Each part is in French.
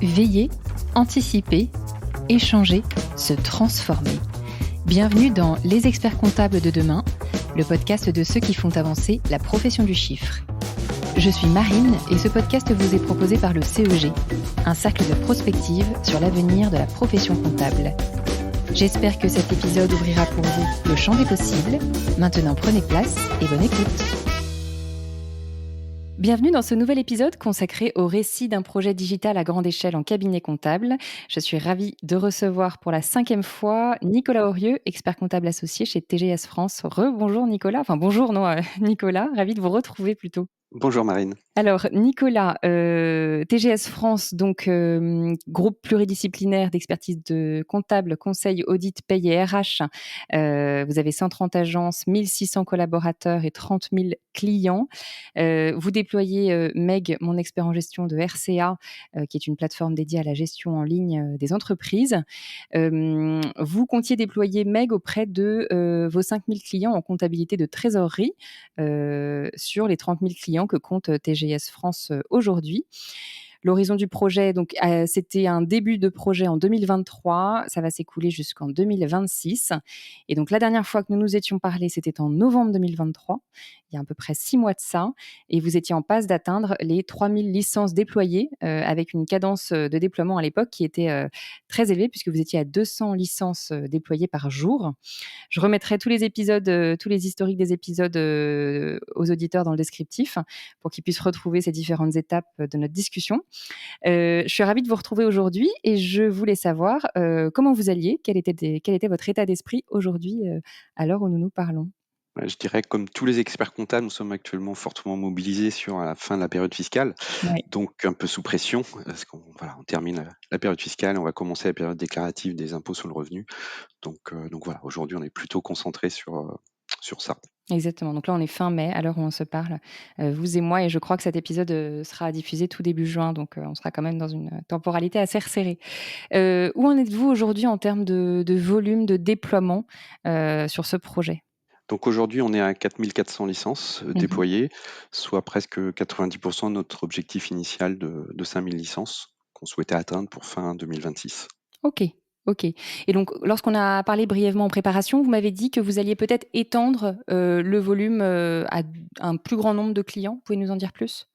Veiller, anticiper, échanger, se transformer. Bienvenue dans Les experts comptables de demain, le podcast de ceux qui font avancer la profession du chiffre. Je suis Marine et ce podcast vous est proposé par le CEG, un cercle de prospective sur l'avenir de la profession comptable. J'espère que cet épisode ouvrira pour vous le champ des possibles. Maintenant, prenez place et bonne écoute. Bienvenue dans ce nouvel épisode consacré au récit d'un projet digital à grande échelle en cabinet comptable. Je suis ravie de recevoir pour la 5e fois Nicolas Aurieux, expert comptable associé chez TGS France. Bonjour Nicolas, Nicolas, ravie de vous retrouver plutôt. Bonjour Marine. Alors Nicolas, TGS France, donc groupe pluridisciplinaire d'expertise de comptable, conseil, audit, paye et RH. Vous avez 130 agences, 1600 collaborateurs et 30 000 clients. Vous déployez MEG, mon expert en gestion de RCA, qui est une plateforme dédiée à la gestion en ligne des entreprises. Vous comptiez déployer MEG auprès de vos 5 000 clients en comptabilité de trésorerie sur les 30 000 clients que compte TGS France aujourd'hui. L'horizon du projet, donc, c'était un début de projet en 2023. Ça va s'écouler jusqu'en 2026. Et donc, la dernière fois que nous nous étions parlé, c'était en novembre 2023, il y a à peu près 6 mois de ça. Et vous étiez en passe d'atteindre les 3000 licences déployées avec une cadence de déploiement à l'époque qui était très élevée puisque vous étiez à 200 licences déployées par jour. Je remettrai tous les épisodes, tous les historiques des épisodes aux auditeurs dans le descriptif pour qu'ils puissent retrouver ces différentes étapes de notre discussion. Je suis ravie de vous retrouver aujourd'hui et je voulais savoir comment vous alliez, quel était votre état d'esprit aujourd'hui à l'heure où nous nous parlons. Je dirais que comme tous les experts comptables, nous sommes actuellement fortement mobilisés sur la fin de la période fiscale, Ouais. donc un peu sous pression, parce qu'on on termine la période fiscale et on va commencer la période déclarative des impôts sur le revenu. Donc voilà, aujourd'hui on est plutôt concentré sur ça. Exactement. Donc là, on est fin mai, à l'heure où on se parle, vous et moi, et je crois que cet épisode sera diffusé tout début juin, donc on sera quand même dans une temporalité assez resserrée. Où en êtes-vous aujourd'hui en termes de volume de déploiement sur ce projet? Donc aujourd'hui on est à 4400 licences Mmh. déployées, soit presque 90% de notre objectif initial de 5000 licences qu'on souhaitait atteindre pour fin 2026. OK, OK. Et donc lorsqu'on a parlé brièvement en préparation, vous m'avez dit que vous alliez peut-être étendre le volume à un plus grand nombre de clients. Vous pouvez nous en dire plus?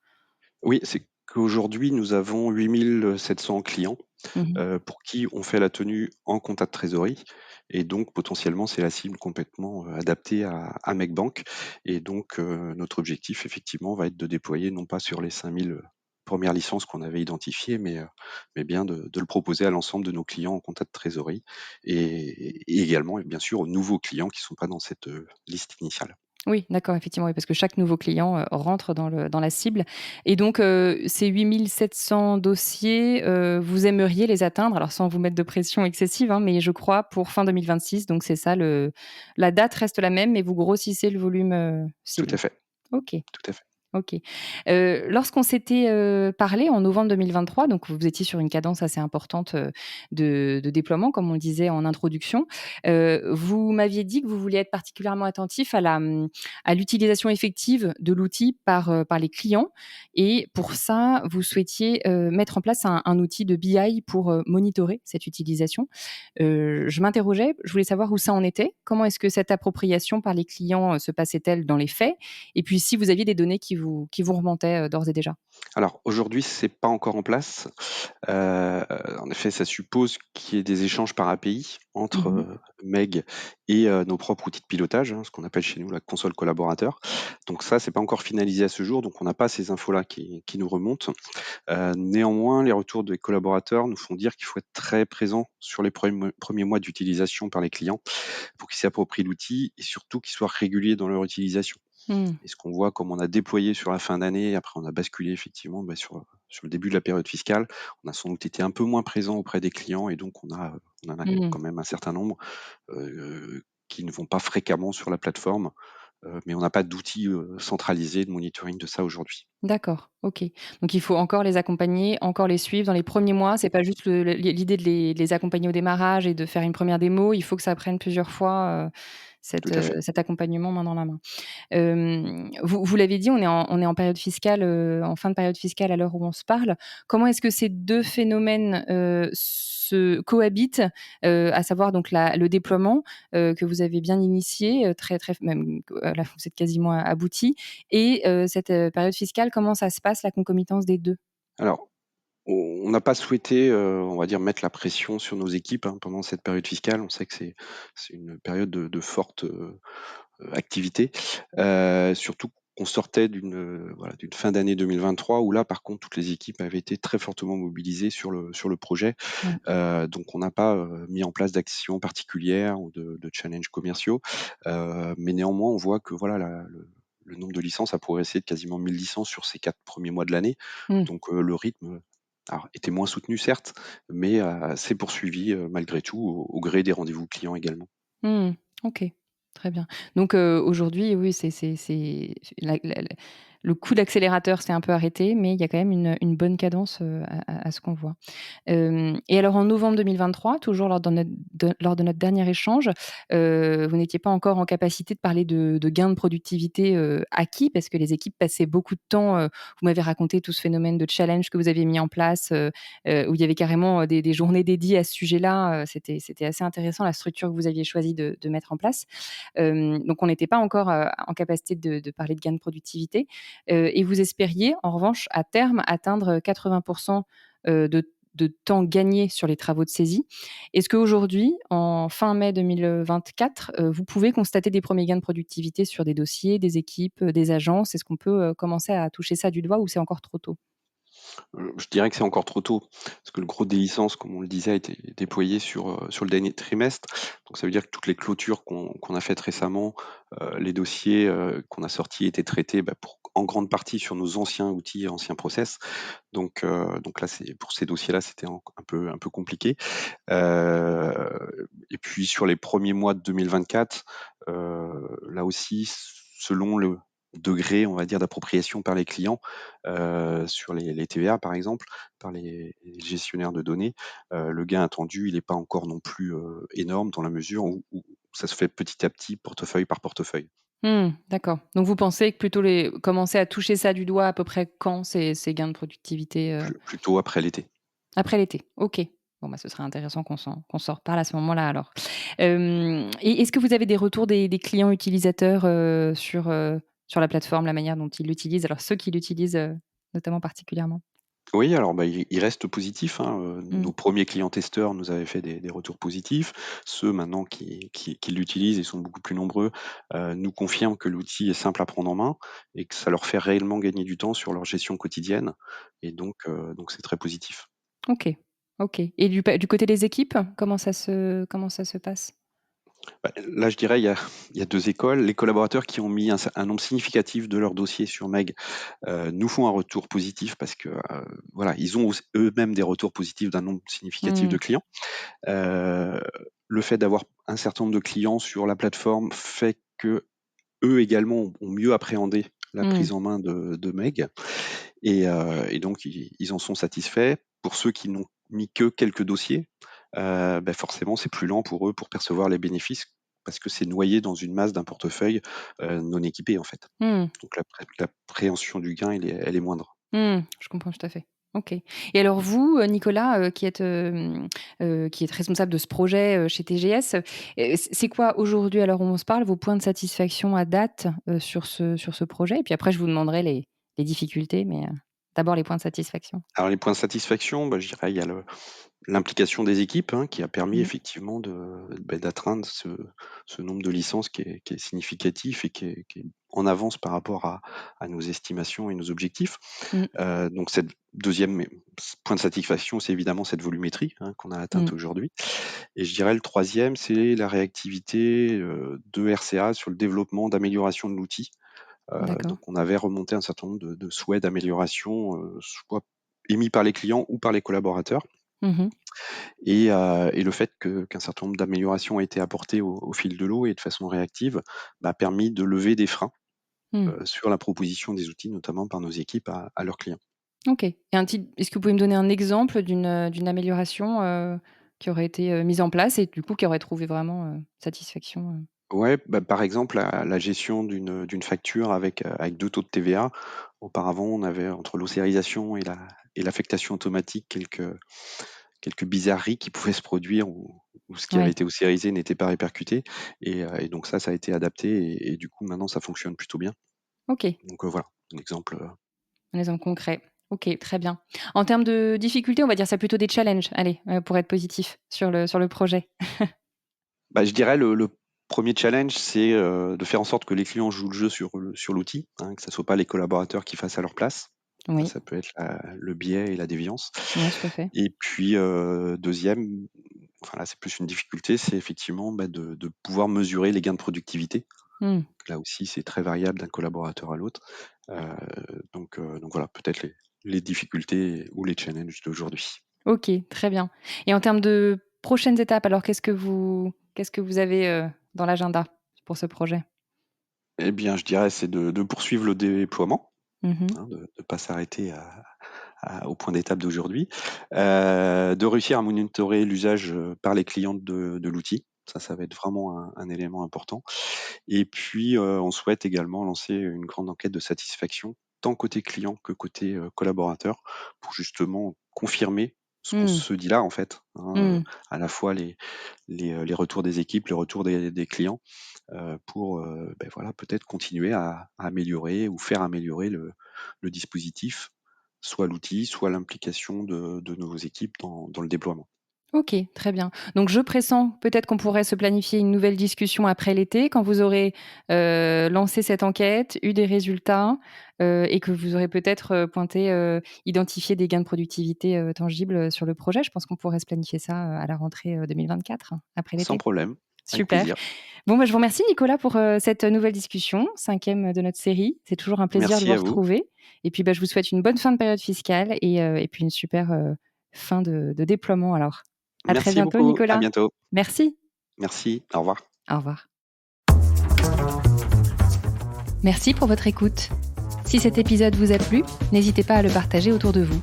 Oui, c'est qu'aujourd'hui nous avons 8700 clients Mmh. pour qui on fait la tenue en compta de trésorerie et donc potentiellement c'est la cible complètement, adaptée à Mecbank et donc notre objectif effectivement va être de déployer non pas sur les 5000 1 licences qu'on avait identifiées, mais bien de le proposer à l'ensemble de nos clients en compta de trésorerie et également et bien sûr aux nouveaux clients qui ne sont pas dans cette, liste initiale. Oui, d'accord, effectivement, oui, parce que chaque nouveau client rentre dans la cible. Et donc, ces 8700 dossiers, vous aimeriez les atteindre, alors sans vous mettre de pression excessive, hein, mais je crois pour fin 2026. Donc, c'est ça, la date reste la même, mais vous grossissez le volume Tout cible. à fait, OK. tout à fait. OK. Lorsqu'on s'était, parlé en novembre 2023, donc vous étiez sur une cadence assez importante, de déploiement, comme on le disait en introduction. Vous m'aviez dit que vous vouliez être particulièrement attentif à l'utilisation effective de l'outil par les clients, et pour ça, vous souhaitiez, mettre en place un outil de BI pour, monitorer cette utilisation. Je m'interrogeais, je voulais savoir où ça en était. Comment est-ce que cette appropriation par les clients, se passait-elle dans les faits? Et puis si vous aviez des données qui vous remontaient, d'ores et déjà? Alors aujourd'hui, c'est pas encore en place. Heu, En effet, ça suppose qu'il y ait des échanges par API entre, Mmh. Meg et nos propres outils de pilotage, ce qu'on appelle chez nous la console collaborateur. Donc ça, c'est pas encore finalisé à ce jour, donc on n'a pas ces infos-là qui nous remontent. Néanmoins, les retours des collaborateurs nous font dire qu'il faut être très présent sur les premiers mois d'utilisation par les clients pour qu'ils s'approprient l'outil et surtout qu'ils soient réguliers dans leur utilisation. Mmh. Et ce qu'on voit, comme on a déployé sur la fin d'année, après on a basculé effectivement, sur le début de la période fiscale, on a sans doute été un peu moins présent auprès des clients et donc on en a Mmh. quand même un certain nombre, qui ne vont pas fréquemment sur la plateforme, mais on n'a pas d'outils, centralisés de monitoring de ça aujourd'hui. D'accord, OK. Donc il faut encore les accompagner, encore les suivre dans les premiers mois. C'est pas juste l'idée de les accompagner au démarrage et de faire une première démo. Il faut que ça prenne plusieurs fois, Tout à fait. cet accompagnement main dans la main. Vous l'avez dit, on est en période fiscale, en fin de période fiscale à l'heure où on se parle. Comment est-ce que ces 2 phénomènes, se cohabitent? À savoir donc le déploiement, que vous avez bien initié, très, très même là, vous êtes quasiment aboutis et cette, période fiscale, comment ça se passe, la concomitance des 2? Alors, on n'a pas souhaité, on va dire, mettre la pression sur nos équipes, hein, pendant cette période fiscale. On sait que c'est une période de forte, activité. Surtout qu'on sortait voilà, d'une fin d'année 2023 où là, par contre, toutes les équipes avaient été très fortement mobilisées sur le projet. Mmh. Donc on n'a pas, mis en place d'actions particulières ou de challenges commerciaux. Mais néanmoins, on voit que voilà, le nombre de licences a progressé de quasiment 1000 licences sur ces 4 premiers mois de l'année. Mmh. Donc le rythme, alors était moins soutenu certes, mais s'est poursuivi, malgré tout au gré des rendez-vous clients également. Mmh. OK, très bien. Donc aujourd'hui, oui, c'est la le coup d'accélérateur s'est un peu arrêté, mais il y a quand même une bonne cadence, à ce qu'on voit. Et alors en novembre 2023, toujours lors de notre dernier échange, vous n'étiez pas encore en capacité de parler de gains de productivité, acquis parce que les équipes passaient beaucoup de temps, vous m'avez raconté tout ce phénomène de challenge que vous aviez mis en place, où il y avait carrément, des journées dédiées à ce sujet-là, c'était assez intéressant la structure que vous aviez choisi de mettre en place. Donc on n'était pas encore, en capacité de parler de gains de productivité, et vous espériez en revanche à terme atteindre 80 de temps gagné sur les travaux de saisie. Est-ce qu'aujourd'hui, en fin mai 2024, vous pouvez constater des premiers gains de productivité sur des dossiers, des équipes, des agences? Est-ce qu'on peut, commencer à toucher ça du doigt ou c'est encore trop tôt? Je dirais que c'est encore trop tôt, parce que le gros des licences, comme on le disait, a été déployé sur le dernier trimestre. Donc ça veut dire que toutes les clôtures qu'on a faites récemment, les dossiers, qu'on a sortis étaient traités, bah, pour en grande partie sur nos anciens outils, anciens process. Donc là, c'est pour ces dossiers-là, c'était un peu compliqué. Et puis sur les premiers mois de 2024, là aussi, selon le degré, on va dire, d'appropriation par les clients, sur les TVA par exemple, par les gestionnaires de données, le gain attendu, il n'est pas encore non plus, énorme dans la mesure où ça se fait petit à petit, portefeuille par portefeuille. Mmh, d'accord. Donc vous pensez que plutôt commencer à toucher ça du doigt à peu près quand ces gains de productivité, Plutôt après l'été. après l'été? OK. Bon, bah, ce serait intéressant qu'on s'en reparle à ce moment-là alors. Et est-ce que vous avez des retours des clients utilisateurs, sur la plateforme, la manière dont ils l'utilisent? Alors ceux qui l'utilisent, notamment particulièrement? Oui, alors, bah, il reste positif, hein, Mmh. nos premiers clients testeurs nous avaient fait des retours positifs. Ceux maintenant qui l'utilisent et sont beaucoup plus nombreux, nous confirment que l'outil est simple à prendre en main et que ça leur fait réellement gagner du temps sur leur gestion quotidienne et donc c'est très positif. OK. OK. Et du côté des équipes, comment ça se passe? Bah, là, je dirais, il y a 2 écoles. Les collaborateurs qui ont mis un nombre significatif de leurs dossiers sur Meg, nous font un retour positif parce que, voilà, ils ont eux-mêmes des retours positifs d'un nombre significatif Mmh. de clients. Heu, le fait d'avoir un certain nombre de clients sur la plateforme fait que eux également ont mieux appréhendé la Mmh. prise en main de Meg et donc ils en sont satisfaits. Pour ceux qui n'ont mis que quelques dossiers, bah, forcément c'est plus lent pour eux pour percevoir les bénéfices parce que c'est noyé dans une masse d'un portefeuille, non équipé en fait. Mmh. Donc l'appréhension du gain elle est moindre. Mmh, je comprends tout à fait. OK. Et alors vous, Nicolas, qui êtes responsable de ce projet, chez TGS, c'est quoi aujourd'hui, à l'heure où on se parle, vos points de satisfaction à date, sur ce projet? Et puis après je vous demanderai les difficultés, mais, d'abord les points de satisfaction. Alors les points de satisfaction, bah, je dirais il y a l'implication des équipes, hein, qui a permis Mmh. effectivement d'atteindre ce nombre de licences qui est significatif et qui est en avance par rapport à nos estimations et nos objectifs. Mmh. Donc cette 2e point de satisfaction, c'est évidemment cette volumétrie, hein, qu'on a atteinte Mmh. aujourd'hui et je dirais le 3e, c'est la réactivité, de RCA sur le développement d'amélioration de l'outil. D'accord. Donc on avait remonté un certain nombre de souhaits d'amélioration, soit émis par les clients ou par les collaborateurs. Mmh. Et le fait qu'un certain nombre d'améliorations a été apportées au fil de l'eau et de façon réactive, bah, a permis de lever des freins, Mmh. sur la proposition des outils, notamment par nos équipes à leurs clients. OK. Et est-ce que vous pouvez me donner un exemple d'une amélioration, qui aurait été, mise en place et du coup qui aurait trouvé vraiment, satisfaction? Ouais, bah, par exemple, la gestion d'une facture avec 2 taux de TVA. Auparavant, on avait entre l'ossérisation et l'affectation automatique quelques bizarreries qui pouvaient se produire où ce qui avait Ouais. été ossérisé n'était pas répercuté et donc ça a été adapté et du coup, maintenant ça fonctionne plutôt bien. OK, Donc voilà, un exemple, un exemple concret. OK, très bien. En termes de difficultés, on va dire ça plutôt des challenges, allez, pour être positif sur le projet. bah, je dirais le 1er challenge, c'est, de faire en sorte que les clients jouent le jeu sur l'outil, hein, que ça soit pas les collaborateurs qui fassent à leur place. Oui, Ça peut être le biais et la déviance. ouais, tout à fait. Et puis, 2e, enfin là, c'est plus une difficulté, c'est effectivement, bah, de pouvoir mesurer les gains de productivité. Mmh. Là aussi, c'est très variable d'un collaborateur à l'autre. Heu, donc voilà, peut-être les difficultés ou les challenges d'aujourd'hui. OK, très bien. Et en termes de prochaines étapes, alors qu'est-ce que vous avez, dans l'agenda pour ce projet? Eh bien, je dirais, c'est de poursuivre le déploiement, Mmh. hein, de ne pas s'arrêter au point d'étape d'aujourd'hui. De réussir à monitorer l'usage, par les clients de l'outil. Ça va être vraiment un élément important. Et puis, on souhaite également lancer une grande enquête de satisfaction, tant côté client que côté, collaborateur, pour justement confirmer ce qu'on Mmh. se dit là, en fait, hein, Mmh. à la fois les retours des équipes, les retours des clients, pour, voilà, peut-être continuer à améliorer ou faire améliorer le dispositif, soit l'outil, soit l'implication de nos équipes dans le déploiement. OK, très bien. Donc je pressens peut-être qu'on pourrait se planifier une nouvelle discussion après l'été, quand vous aurez, lancé cette enquête, eu des résultats, et que vous aurez peut-être, identifié des gains de productivité, tangibles, sur le projet. Je pense qu'on pourrait se planifier ça, à la rentrée, 2024, après Sans l'été. problème, avec Super. plaisir. Bon, bah, je vous remercie Nicolas pour, cette nouvelle discussion, 5e de notre série. C'est toujours un plaisir de Merci vous à vous. retrouver et puis, bah, je vous souhaite une bonne fin de période fiscale et puis une super, fin de déploiement alors. À très Merci bientôt beaucoup, à Nicolas. bientôt. Merci. Merci, au revoir. Au revoir. Merci pour votre écoute. Si cet épisode vous a plu, n'hésitez pas à le partager autour de vous.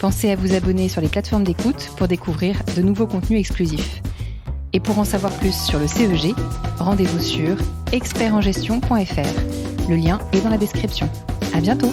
Pensez à vous abonner sur les plateformes d'écoute pour découvrir de nouveaux contenus exclusifs. Et pour en savoir plus sur le CEG, rendez-vous sur expertengestion.fr. Le lien est dans la description. À bientôt!